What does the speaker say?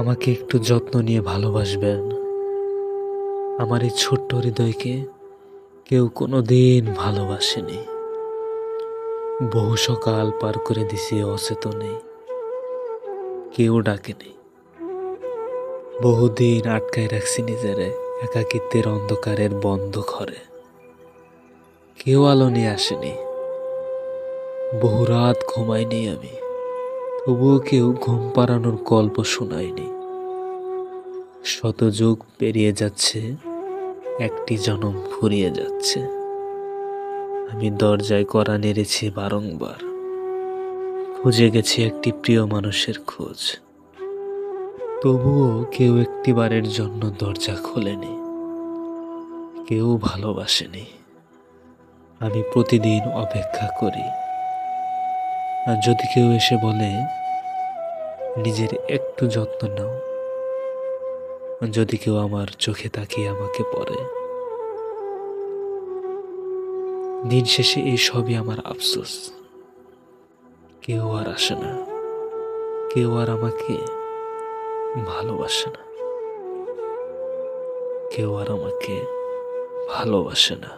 আমাকে একটু যত্ন নিয়ে ভালোবাসবেন। আমার এই ছোট্ট হৃদয়কে কেউ কোনোদিন ভালোবাসেনি। বহু সকাল পার করে দিছি অচেতনে, কেউ ডাকেনি। বহুদিন আটকায় রাখছি নিজেরে একাকিত্বের অন্ধকারের বন্ধ ঘরে, কেউ আলো নিয়ে আসেনি। বহু রাত ঘুমাইনি আমি, তবুও কেউ ঘুম পাড়ানোর গল্প শোনায়নি। শত যুগ পেরিয়ে যাচ্ছে, একটি জনম ফুরিয়ে যাচ্ছে। আমি দরজায় কড়া নেড়েছি বারংবার, খুঁজে গেছি একটি প্রিয় মানুষের খোঁজ। তবুও কেউ একটিবারের জন্য দরজা খোলেনি, কেউ ভালোবাসেনি। আমি প্রতিদিন অপেক্ষা করি, আর যদি কেউ এসে বলে নিজের একটু যত্ন নাও, যদি কেউ আমার চোখে তাকিয়ে আমাকে পড়ে, দিন শেষে এই সবই আমার আফসোস। কেউ আর আসে না, কেউ আর আমাকে ভালোবাসে না, কেউ আর আমাকে ভালোবাসে না।